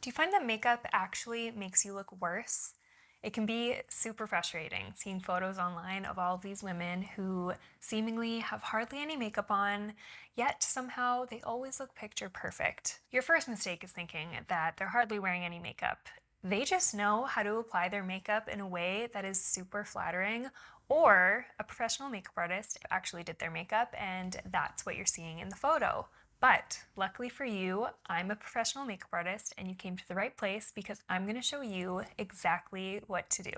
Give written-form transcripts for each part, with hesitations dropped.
Do you find that makeup actually makes you look worse? It can be super frustrating seeing photos online of all of these women who seemingly have hardly any makeup on, yet somehow they always look picture perfect. Your first mistake is thinking that they're hardly wearing any makeup. They just know how to apply their makeup in a way that is super flattering, or a professional makeup artist actually did their makeup and that's what you're seeing in the photo. But luckily for you, I'm a professional makeup artist and you came to the right place because I'm going to show you exactly what to do.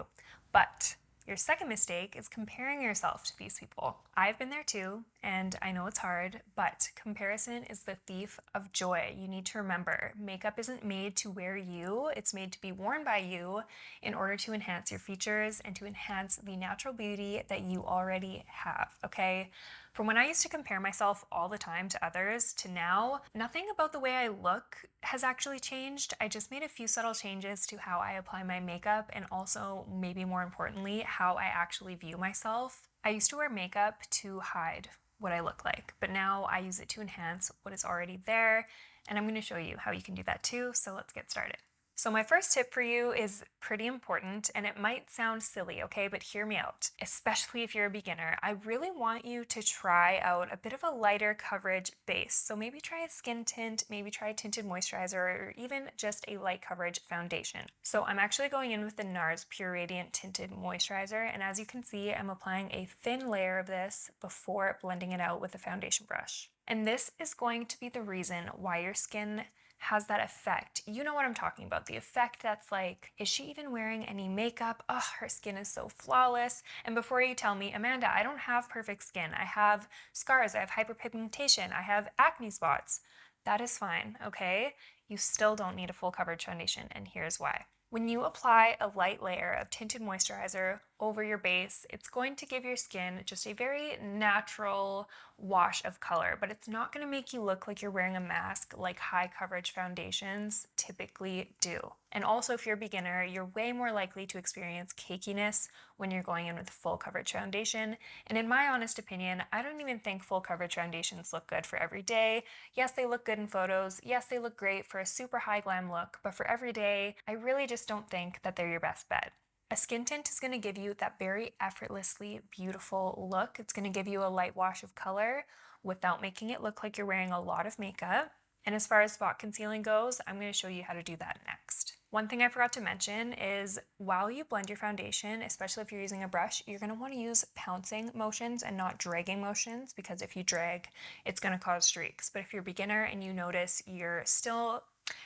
But your second mistake is comparing yourself to these people. I've been there too, and I know it's hard, but comparison is the thief of joy. You need to remember, makeup isn't made to wear you, it's made to be worn by you in order to enhance your features and to enhance the natural beauty that you already have, okay? From when I used to compare myself all the time to others to now, nothing about the way I look has actually changed. I just made a few subtle changes to how I apply my makeup and also, maybe more importantly, how I actually view myself. I used to wear makeup to hide what I look like, but now I use it to enhance what is already there, and I'm going to show you how you can do that too, so let's get started. So my first tip for you is pretty important, and it might sound silly, okay, but hear me out. Especially if you're a beginner, I really want you to try out a bit of a lighter coverage base. So maybe try a skin tint, maybe try a tinted moisturizer, or even just a light coverage foundation. So I'm actually going in with the NARS Pure Radiant Tinted Moisturizer, and as you can see, I'm applying a thin layer of this before blending it out with a foundation brush. And this is going to be the reason why your skin has that effect. You know what I'm talking about. The effect that's like, is she even wearing any makeup? Oh, her skin is so flawless. And before you tell me, Amanda, I don't have perfect skin. I have scars, I have hyperpigmentation, I have acne spots. That is fine, okay? You still don't need a full coverage foundation, and here's why. When you apply a light layer of tinted moisturizer over your base, it's going to give your skin just a very natural wash of color, but it's not going to make you look like you're wearing a mask like high coverage foundations typically do. And also, if you're a beginner, you're way more likely to experience cakiness when you're going in with full coverage foundation. And in my honest opinion, I don't even think full coverage foundations look good for every day. Yes, they look good in photos. Yes, they look great for a super high glam look, but for every day, I really just don't think that they're your best bet. A skin tint is going to give you that very effortlessly beautiful look. It's going to give you a light wash of color without making it look like you're wearing a lot of makeup. And as far as spot concealing goes, I'm going to show you how to do that next. One thing I forgot to mention is while you blend your foundation, especially if you're using a brush, you're going to want to use pouncing motions and not dragging motions, because if you drag, it's going to cause streaks. But if you're a beginner and you notice you're still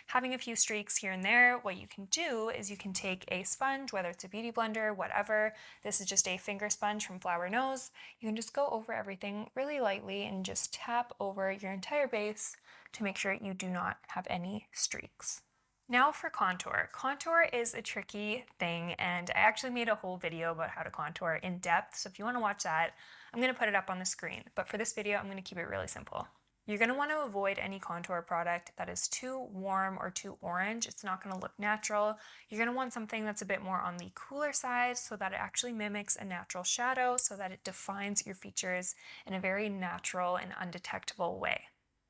having a few streaks here and there, what you can do is you can take a sponge, whether it's a beauty blender, whatever. This is just a finger sponge from Flower Nose. You can just go over everything really lightly and just tap over your entire base to make sure you do not have any streaks. Now for contour. Contour is a tricky thing, and I actually made a whole video about how to contour in depth, so if you want to watch that, I'm going to put it up on the screen. But for this video, I'm going to keep it really simple. You're going to want to avoid any contour product that is too warm or too orange. It's not going to look natural. You're going to want something that's a bit more on the cooler side so that it actually mimics a natural shadow, so that it defines your features in a very natural and undetectable way.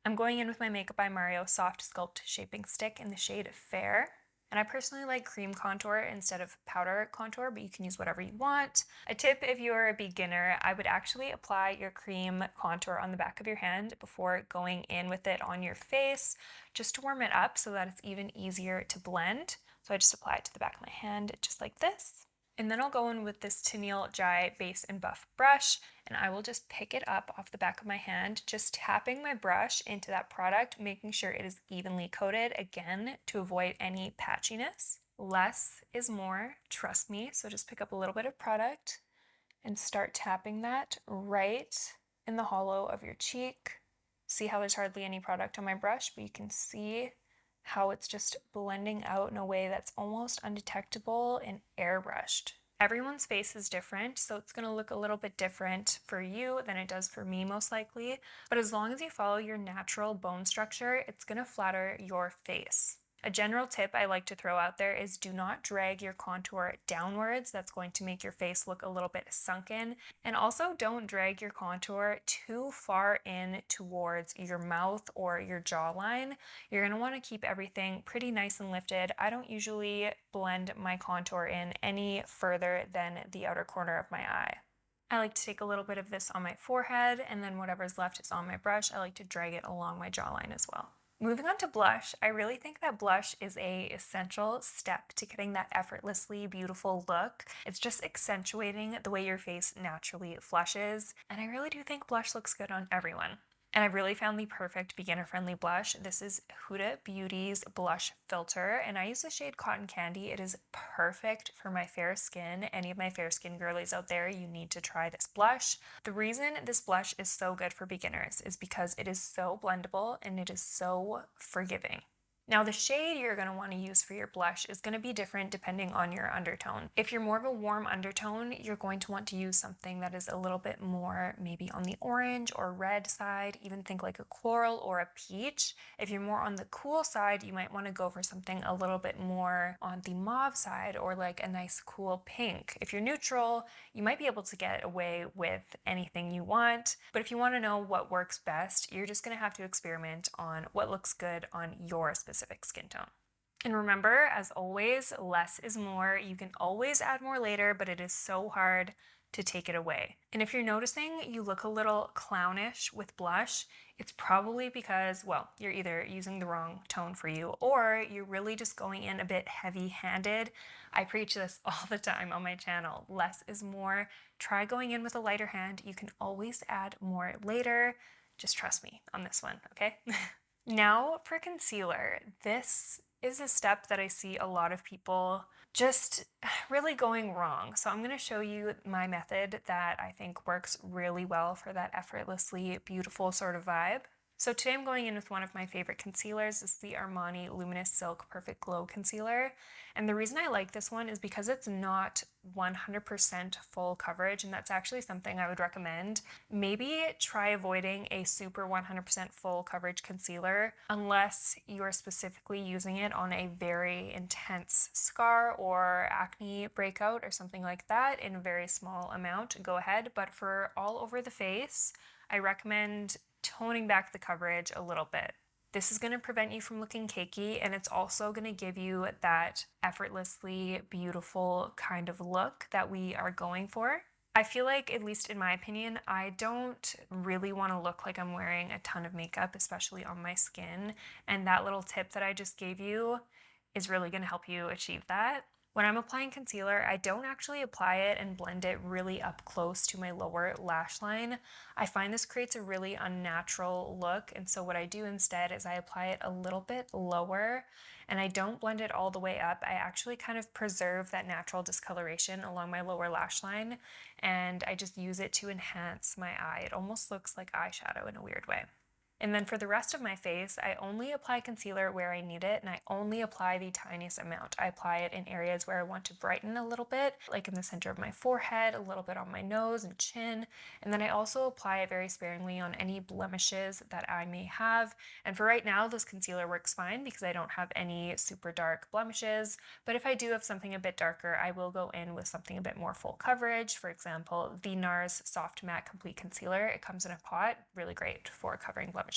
I'm going in with my Makeup by Mario Soft Sculpt Shaping Stick in the shade Fair. And I personally like cream contour instead of powder contour, but you can use whatever you want. A tip if you're a beginner, I would actually apply your cream contour on the back of your hand before going in with it on your face, just to warm it up so that it's even easier to blend. So I just apply it to the back of my hand, just like this. And then I'll go in with this Tennille Jai Base and Buff brush, and I will just pick it up off the back of my hand, just tapping my brush into that product, making sure it is evenly coated, again, to avoid any patchiness. Less is more, trust me, so just pick up a little bit of product and start tapping that right in the hollow of your cheek. See how there's hardly any product on my brush, but you can see how it's just blending out in a way that's almost undetectable and airbrushed. Everyone's face is different, so it's going to look a little bit different for you than it does for me most likely, but as long as you follow your natural bone structure, it's going to flatter your face. A general tip I like to throw out there is do not drag your contour downwards. That's going to make your face look a little bit sunken. And also don't drag your contour too far in towards your mouth or your jawline. You're going to want to keep everything pretty nice and lifted. I don't usually blend my contour in any further than the outer corner of my eye. I like to take a little bit of this on my forehead, and then whatever's left is on my brush. I like to drag it along my jawline as well. Moving on to blush, I really think that blush is a essential step to getting that effortlessly beautiful look. It's just accentuating the way your face naturally flushes, and I really do think blush looks good on everyone. And I've really found the perfect beginner-friendly blush. This is Huda Beauty's blush filter, and I use the shade Cotton Candy. It is perfect for my fair skin. Any of my fair skin girlies out there, you need to try this blush. The reason this blush is so good for beginners is because it is so blendable and it is so forgiving. Now, the shade you're going to want to use for your blush is going to be different depending on your undertone. If you're more of a warm undertone, you're going to want to use something that is a little bit more maybe on the orange or red side, even think like a coral or a peach. If you're more on the cool side, you might want to go for something a little bit more on the mauve side or like a nice cool pink. If you're neutral, you might be able to get away with anything you want, but if you want to know what works best, you're just going to have to experiment on what looks good on your specific skin tone. And remember, as always, less is more. You can always add more later, but it is so hard to take it away. And if you're noticing you look a little clownish with blush, it's probably because, well, you're either using the wrong tone for you or you're really just going in a bit heavy-handed. I preach this all the time on my channel. Less is more. Try going in with a lighter hand. You can always add more later. Just trust me on this one, okay? Now for concealer. This is a step that I see a lot of people just really going wrong. So I'm going to show you my method that I think works really well for that effortlessly beautiful sort of vibe. So today I'm going in with one of my favorite concealers. This is the Armani Luminous Silk Perfect Glow Concealer. And the reason I like this one is because it's not 100% full coverage, and that's actually something I would recommend. Maybe try avoiding a super 100% full coverage concealer unless you're specifically using it on a very intense scar or acne breakout or something like that in a very small amount. Go ahead, but for all over the face, I recommend toning back the coverage a little bit. This is going to prevent you from looking cakey, and it's also going to give you that effortlessly beautiful kind of look that we are going for. I feel like, at least in my opinion, I don't really want to look like I'm wearing a ton of makeup, especially on my skin, and that little tip that I just gave you is really going to help you achieve that. When I'm applying concealer, I don't actually apply it and blend it really up close to my lower lash line. I find this creates a really unnatural look, and so what I do instead is I apply it a little bit lower, and I don't blend it all the way up. I actually kind of preserve that natural discoloration along my lower lash line, and I just use it to enhance my eye. It almost looks like eyeshadow in a weird way. And then for the rest of my face, I only apply concealer where I need it, and I only apply the tiniest amount. I apply it in areas where I want to brighten a little bit, like in the center of my forehead, a little bit on my nose and chin, and then I also apply it very sparingly on any blemishes that I may have. And for right now, this concealer works fine because I don't have any super dark blemishes, but if I do have something a bit darker, I will go in with something a bit more full coverage. For example, the NARS Soft Matte Complete Concealer. It comes in a pot, really great for covering blemishes.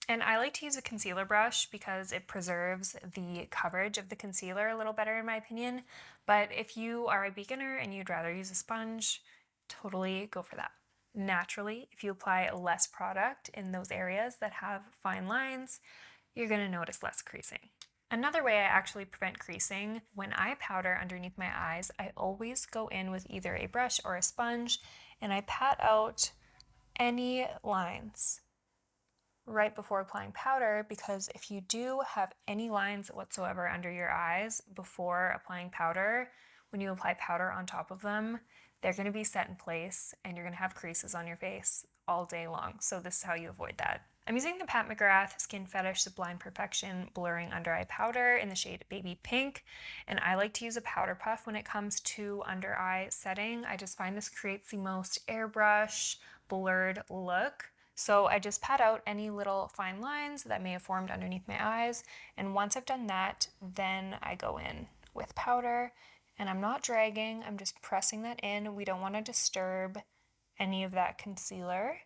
And I like to use a concealer brush because it preserves the coverage of the concealer a little better in my opinion. But if you are a beginner and you'd rather use a sponge, totally go for that. Naturally, if you apply less product in those areas that have fine lines, you're going to notice less creasing. Another way I actually prevent creasing, when I powder underneath my eyes, I always go in with either a brush or a sponge and I pat out any lines right before applying powder, because if you do have any lines whatsoever under your eyes before applying powder, when you apply powder on top of them, they're going to be set in place and you're going to have creases on your face all day long. So this is how you avoid that. I'm using the Pat McGrath Skin Fetish Sublime Perfection Blurring Under Eye Powder in the shade Baby Pink, and I like to use a powder puff when it comes to under eye setting. I just find this creates the most airbrush, blurred look. So I just pat out any little fine lines that may have formed underneath my eyes. And once I've done that, then I go in with powder, and I'm not dragging, I'm just pressing that in. We don't want to disturb any of that concealer.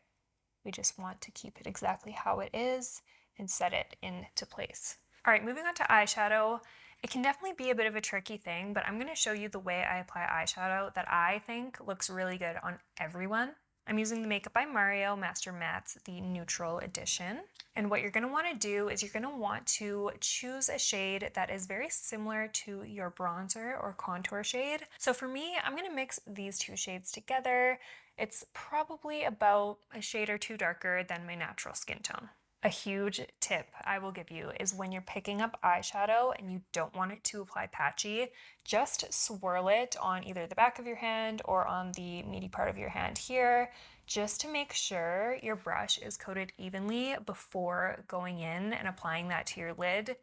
We just want to keep it exactly how it is and set it into place. All right, moving on to eyeshadow. It can definitely be a bit of a tricky thing, but I'm going to show you the way I apply eyeshadow that I think looks really good on everyone. I'm using the Makeup by Mario Master Mattes, the Neutral Edition. And what you're going to want to do is you're going to want to choose a shade that is very similar to your bronzer or contour shade. So for me, I'm going to mix these two shades together. It's probably about a shade or two darker than my natural skin tone. A huge tip I will give you is when you're picking up eyeshadow and you don't want it to apply patchy, just swirl it on either the back of your hand or on the meaty part of your hand here, just to make sure your brush is coated evenly before going in and applying that to your lid.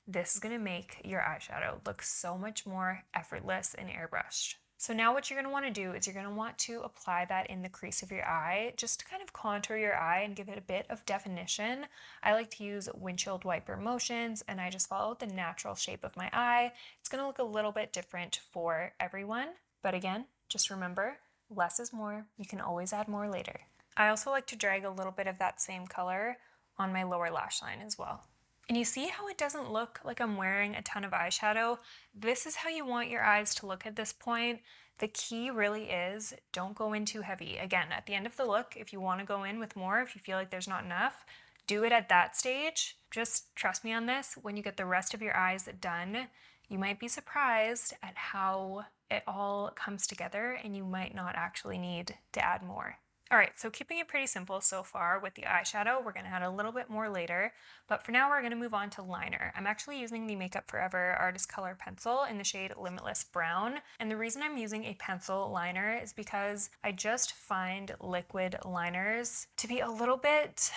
This is going to make your eyeshadow look so much more effortless and airbrushed. So now what you're going to want to do is you're going to want to apply that in the crease of your eye, just to kind of contour your eye and give it a bit of definition. I like to use windshield wiper motions, and I just follow the natural shape of my eye. It's going to look a little bit different for everyone, but again, just remember, less is more. You can always add more later. I also like to drag a little bit of that same color on my lower lash line as well. And you see how it doesn't look like I'm wearing a ton of eyeshadow? This is how you want your eyes to look at this point. The key really is don't go in too heavy. Again, at the end of the look, if you want to go in with more, if you feel like there's not enough, do it at that stage. Just trust me on this. When you get the rest of your eyes done, you might be surprised at how it all comes together, and you might not actually need to add more. All right, so keeping it pretty simple so far with the eyeshadow. We're going to add a little bit more later, but for now we're going to move on to liner. I'm actually using the Makeup Forever Artist Color Pencil in the shade Limitless Brown, and the reason I'm using a pencil liner is because I just find liquid liners to be a little bit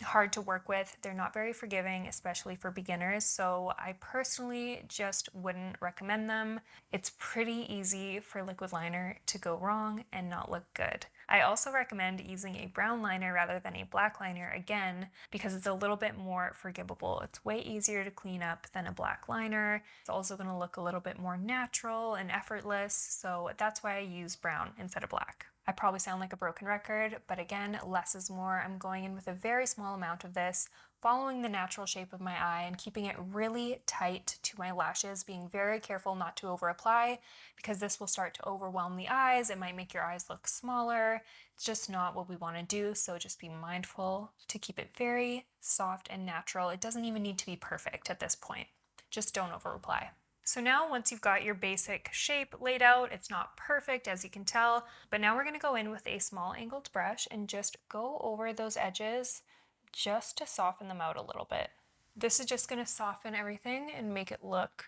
hard to work with. They're not very forgiving, especially for beginners, so I personally just wouldn't recommend them. It's pretty easy for liquid liner to go wrong and not look good. I also recommend using a brown liner rather than a black liner, again, because it's a little bit more forgivable. It's way easier to clean up than a black liner. It's also going to look a little bit more natural and effortless, so that's why I use brown instead of black. I probably sound like a broken record, but again, less is more. I'm going in with a very small amount of this, following the natural shape of my eye and keeping it really tight to my lashes, being very careful not to over apply because this will start to overwhelm the eyes. It might make your eyes look smaller. It's just not what we want to do, so just be mindful to keep it very soft and natural. It doesn't even need to be perfect at this point. Just don't over apply. So now once you've got your basic shape laid out, it's not perfect as you can tell, but now we're going to go in with a small angled brush and just go over those edges just to soften them out a little bit. This is just going to soften everything and make it look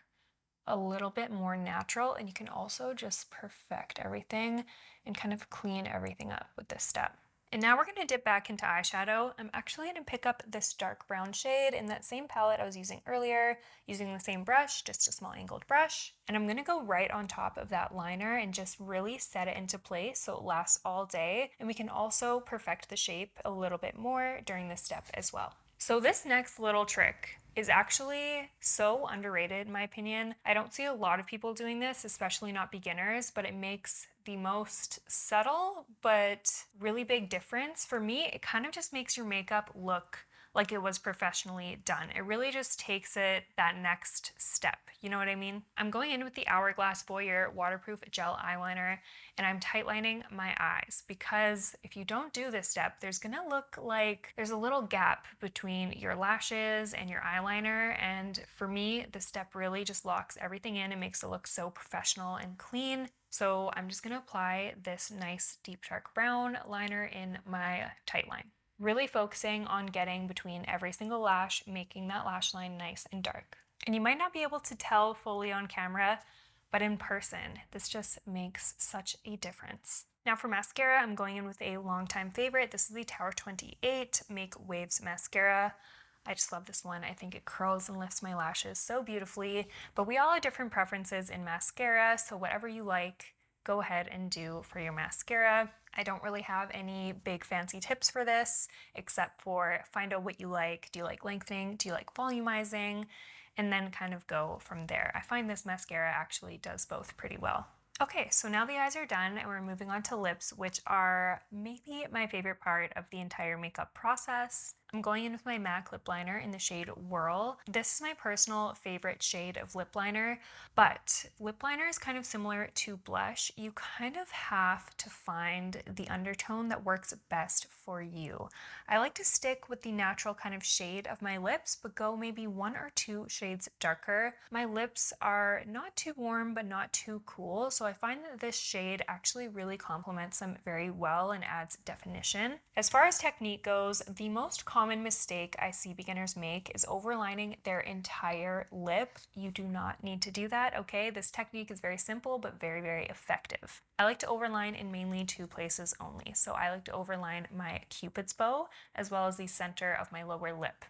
a little bit more natural, and you can also just perfect everything and kind of clean everything up with this step. And now we're going to dip back into eyeshadow. I'm actually going to pick up this dark brown shade in that same palette I was using earlier, using the same brush, just a small angled brush. And I'm going to go right on top of that liner and just really set it into place so it lasts all day. And we can also perfect the shape a little bit more during this step as well. So this next little trick is actually so underrated in my opinion. I don't see a lot of people doing this, especially not beginners, but it makes the most subtle but really big difference. For me, it kind of just makes your makeup look like it was professionally done. It really just takes it that next step. You know what I mean? I'm going in with the Hourglass Voyeur Waterproof Gel Eyeliner, and I'm tightlining my eyes because if you don't do this step, there's gonna look like there's a little gap between your lashes and your eyeliner. And for me, this step really just locks everything in and makes it look so professional and clean. So I'm just gonna apply this nice deep dark brown liner in my tight line. Really focusing on getting between every single lash, making that lash line nice and dark. And you might not be able to tell fully on camera, but in person, this just makes such a difference. Now for mascara, I'm going in with a longtime favorite. This is the Tower 28 Make Waves Mascara. I just love this one. I think it curls and lifts my lashes so beautifully, but we all have different preferences in mascara, so whatever you like, go ahead and do for your mascara. I don't really have any big fancy tips for this, except for find out what you like. Do you like lengthening? Do you like volumizing? And then kind of go from there. I find this mascara actually does both pretty well. Okay, so now the eyes are done and we're moving on to lips, which are maybe my favorite part of the entire makeup process. I'm going in with my MAC lip liner in the shade Whirl. This is my personal favorite shade of lip liner, but lip liner is kind of similar to blush. You kind of have to find the undertone that works best for you. I like to stick with the natural kind of shade of my lips, but go maybe 1 or 2 shades darker. My lips are not too warm, but not too cool, so I find that this shade actually really complements them very well and adds definition. As far as technique goes, the most common mistake I see beginners make is overlining their entire lip. You do not need to do that, okay? This technique is very simple, but very, very effective. I like to overline in mainly 2 places only. So I like to overline my Cupid's bow as well as the center of my lower lip.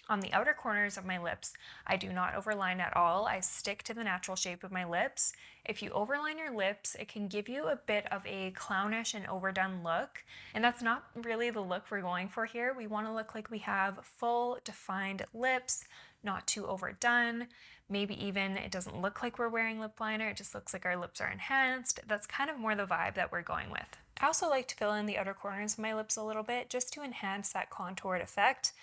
On the outer corners of my lips, I do not overline at all. I stick to the natural shape of my lips. If you overline your lips, it can give you a bit of a clownish and overdone look, and that's not really the look we're going for here. We want to look like we have full defined lips, not too overdone. Maybe even it doesn't look like we're wearing lip liner, it just looks like our lips are enhanced. That's kind of more the vibe that we're going with. I also like to fill in the outer corners of my lips a little bit just to enhance that contoured effect.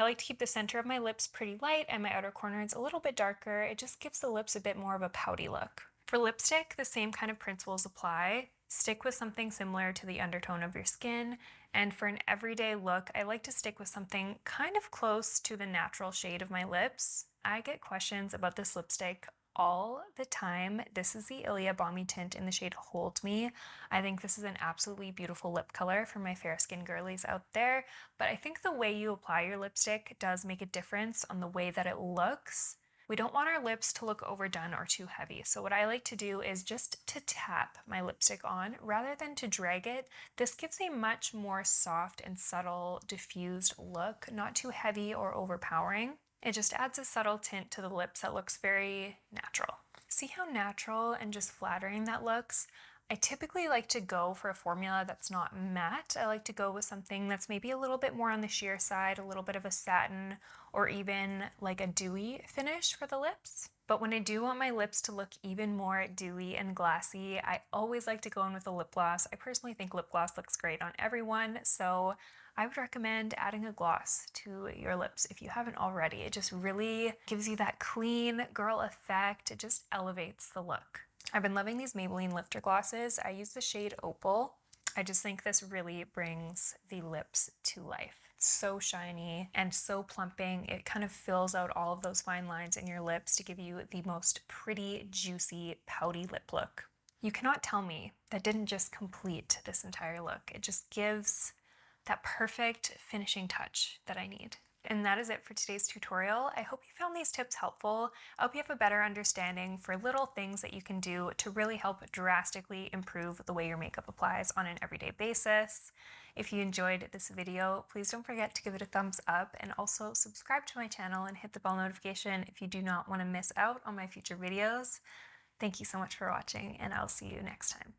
I like to keep the center of my lips pretty light and my outer corners a little bit darker. It just gives the lips a bit more of a pouty look. For lipstick, the same kind of principles apply. Stick with something similar to the undertone of your skin. And for an everyday look, I like to stick with something kind of close to the natural shade of my lips. I get questions about this lipstick all the time. This is the Ilia Balmy Tint in the shade Hold Me. I think this is an absolutely beautiful lip color for my fair skin girlies out there, but I think the way you apply your lipstick does make a difference on the way that it looks. We don't want our lips to look overdone or too heavy, so what I like to do is just to tap my lipstick on rather than to drag it. This gives a much more soft and subtle diffused look, not too heavy or overpowering. It just adds a subtle tint to the lips that looks very natural. See how natural and just flattering that looks? I typically like to go for a formula that's not matte. I like to go with something that's maybe a little bit more on the sheer side, a little bit of a satin, or even like a dewy finish for the lips. But when I do want my lips to look even more dewy and glassy, I always like to go in with a lip gloss. I personally think lip gloss looks great on everyone, so I would recommend adding a gloss to your lips if you haven't already. It just really gives you that clean girl effect. It just elevates the look. I've been loving these Maybelline lifter glosses. I use the shade Opal. I just think this really brings the lips to life. It's so shiny and so plumping. It kind of fills out all of those fine lines in your lips to give you the most pretty, juicy, pouty lip look. You cannot tell me that didn't just complete this entire look. It just gives that perfect finishing touch that I need. And that is it for today's tutorial. I hope you found these tips helpful. I hope you have a better understanding for little things that you can do to really help drastically improve the way your makeup applies on an everyday basis. If you enjoyed this video, please don't forget to give it a thumbs up and also subscribe to my channel and hit the bell notification if you do not want to miss out on my future videos. Thank you so much for watching, and I'll see you next time.